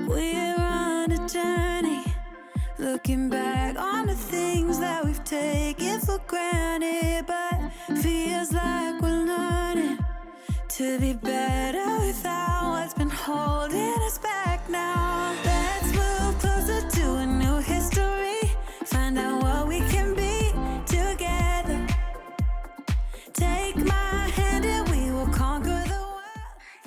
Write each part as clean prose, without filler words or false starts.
We're on a journey, looking back on the things that we've taken for granted, but feels like we're learning to be better without what's been holding us back now. Let's move closer to a new history, find out what we can be together. Take my hand and we will conquer the world.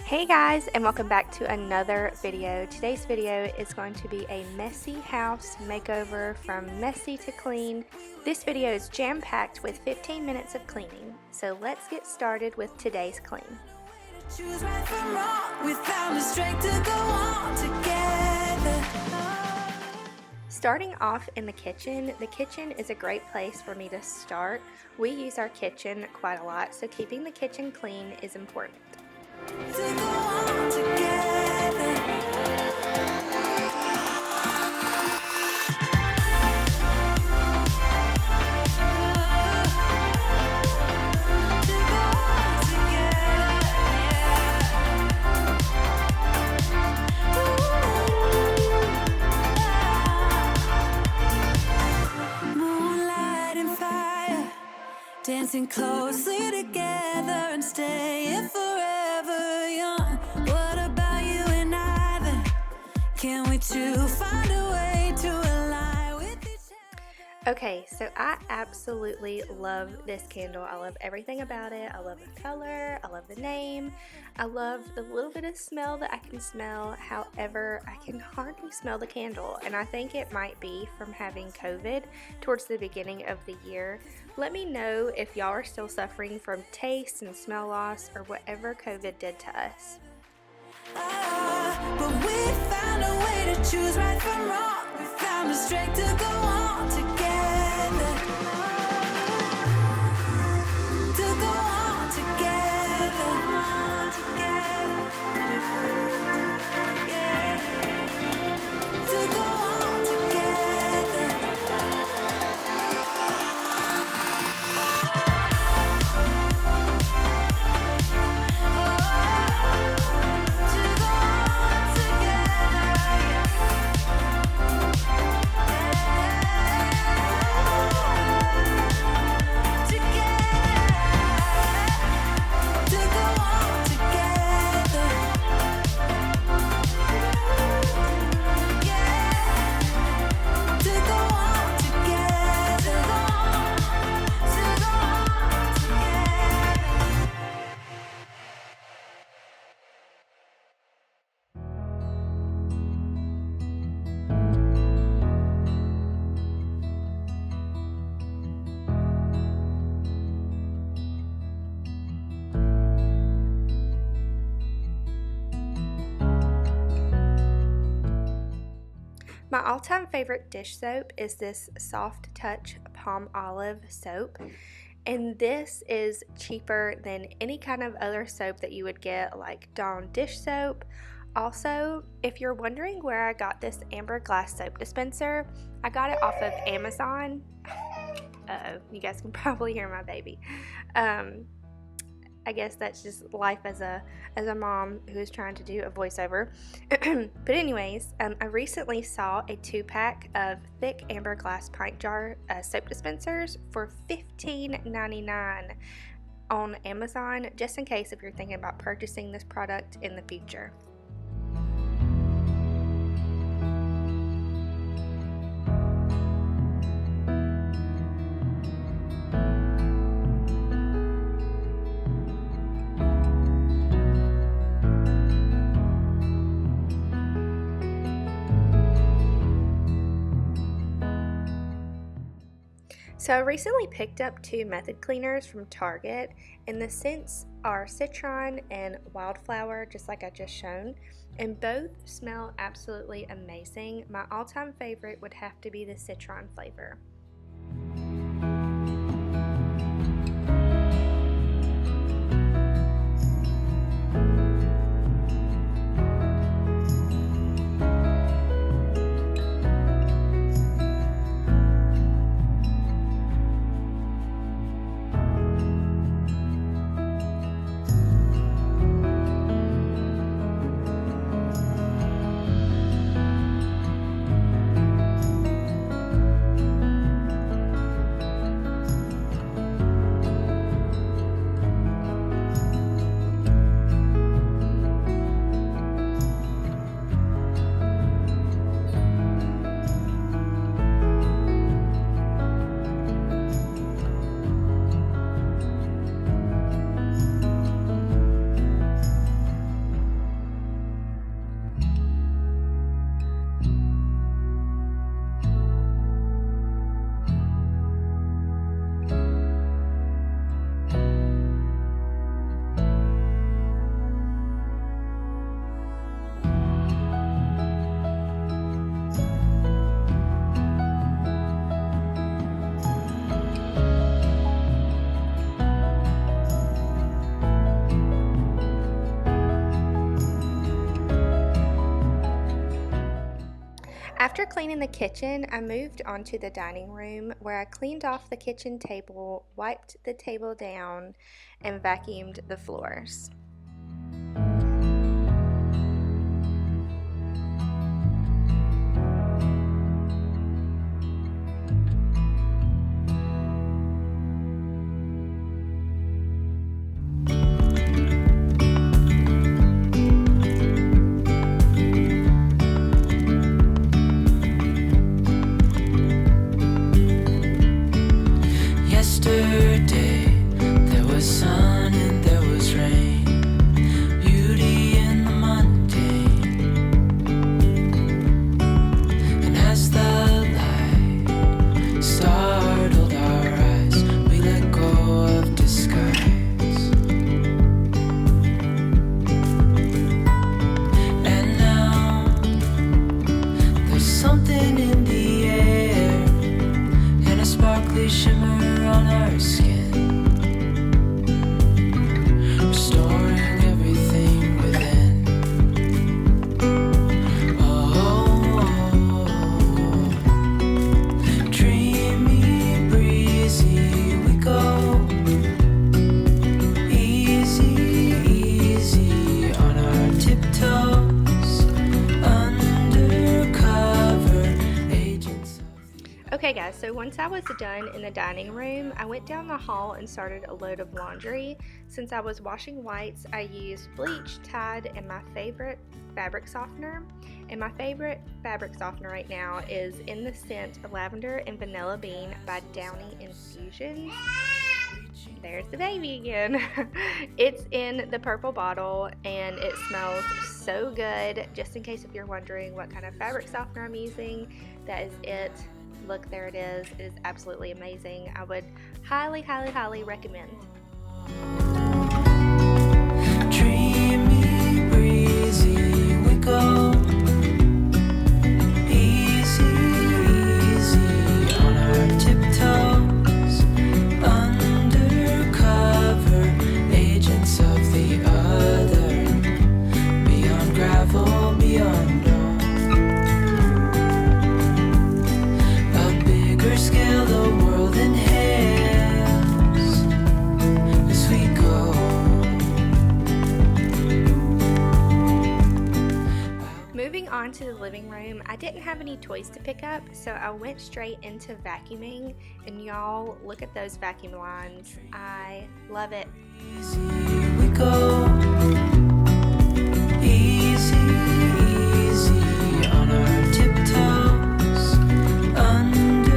Hey guys, and welcome back to another video. Today's video is going to be a messy house makeover from messy to clean. This video is jam-packed with 15 minutes of cleaning, so let's get started with today's clean. Choose right from wrong, we found the strength to go on together. Starting off in the kitchen is a great place for me to start. We use our kitchen quite a lot, so keeping the kitchen clean is important. To go on together. Dancing closely together and staying forever young. What about you and I then? Can we two find a way to align with each other? Okay, so I absolutely love this candle. I love everything about it. I love the color, I love the name, I love the little bit of smell that I can smell. However, I can hardly smell the candle, and I think it might be from having COVID towards the beginning of the year. Let me know if y'all are still suffering from taste and smell loss or whatever COVID did to us. But we found a way to choose right from wrong. We found the strength to go on together. To go on together. Yeah. To go on together. My all-time favorite dish soap is this Soft Touch Palm Olive soap, and this is cheaper than any kind of other soap that you would get, like Dawn dish soap. Also, if you're wondering where I got this amber glass soap dispenser, I got it off of Amazon. Uh-oh, you guys can probably hear my baby. I guess that's just life as a mom who is trying to do a voiceover. But anyways, I recently saw a 2-pack of thick amber glass pint jar soap dispensers for $15.99 on Amazon, just in case if you're thinking about purchasing this product in the future. So I recently picked up 2 method cleaners from Target, and the scents are citron and wildflower, just like I just shown, and both smell absolutely amazing. My all-time favorite would have to be the citron flavor. After cleaning the kitchen, I moved onto the dining room where I cleaned off the kitchen table, wiped the table down, and vacuumed the floors. Yesterday there was sun and there was rain, beauty in the mundane. And as the light startled our eyes, we let go of disguise. And now there's something in the air and a sparkly shimmer on our skin, restoring everything within. Oh, dreamy, breezy, we go easy, easy on our tiptoes, undercover agents. Okay guys, so once I was done in the dining room, I went down the hall and started a load of laundry. Since I was washing whites, I used bleach, Tide, and my favorite fabric softener. And my favorite fabric softener right now is in the scent of Lavender and Vanilla Bean by Downy Infusions. There's the baby again. It's in the purple bottle and it smells so good. Just in case if you're wondering what kind of fabric softener I'm using, that is it. Look, there it is. It is absolutely amazing. I would highly, highly, highly recommend. Dreamy, breezy, we go easy, easy on our tiptoes, undercover agents of the other, beyond gravel, beyond scale the world inhales as we go. Moving on to the living room, I didn't have any toys to pick up, so I went straight into vacuuming, and y'all, look at those vacuum lines. I love it. Easy we go, easy, easy on our tiptoes, undercover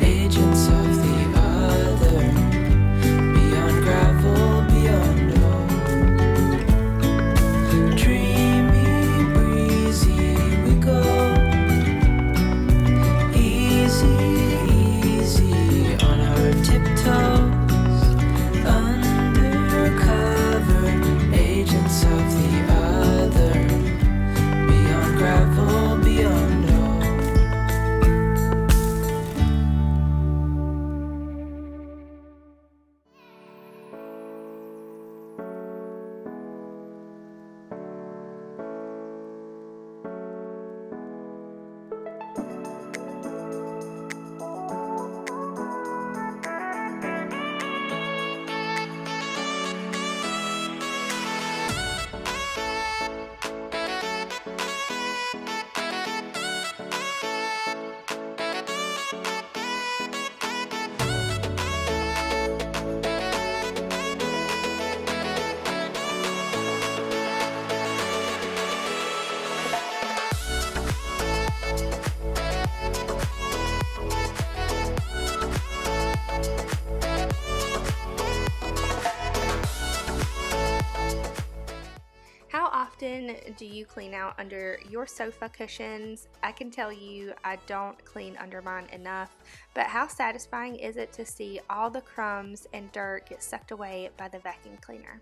agents of the other, beyond gravel, beyond all. Dreamy, breezy, we go easy, easy on our tiptoes, undercover agents of the other, beyond gravel, beyond all. How often do you clean out under your sofa cushions? I can tell you I don't clean under mine enough, but how satisfying is it to see all the crumbs and dirt get sucked away by the vacuum cleaner?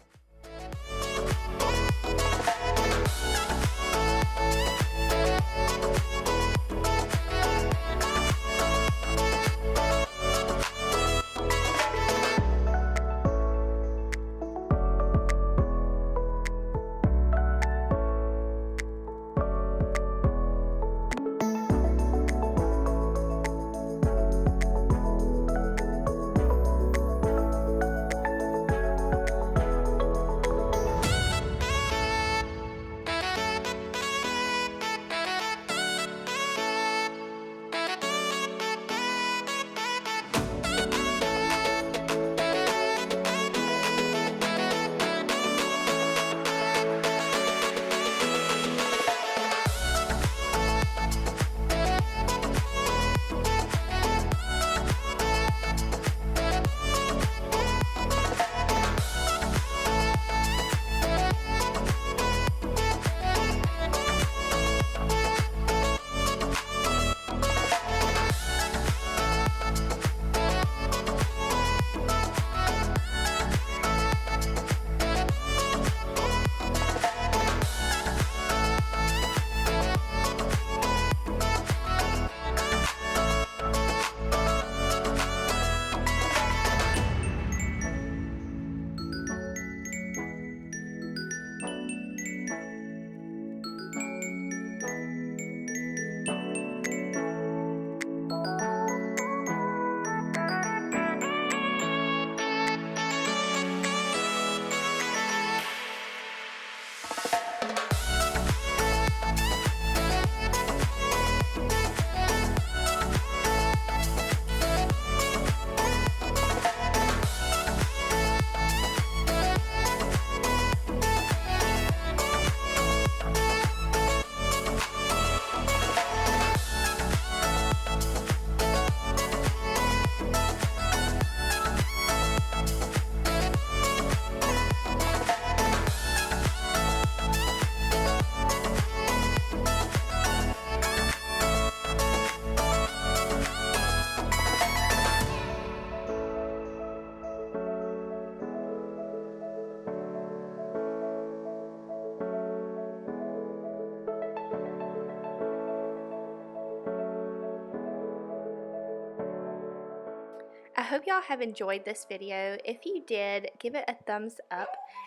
I hope y'all have enjoyed this video. If you did, give it a thumbs up.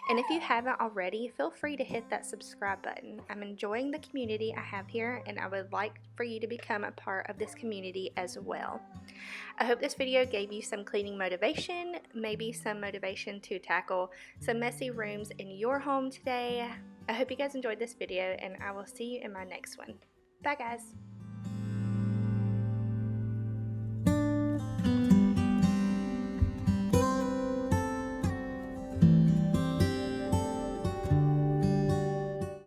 And if you haven't already, feel free to hit that subscribe button. I'm enjoying the community I have here, and I would like for you to become a part of this community as well. I hope this video gave you some cleaning motivation, maybe some motivation to tackle some messy rooms in your home today. I hope you guys enjoyed this video, and I will see you in my next one. Bye guys!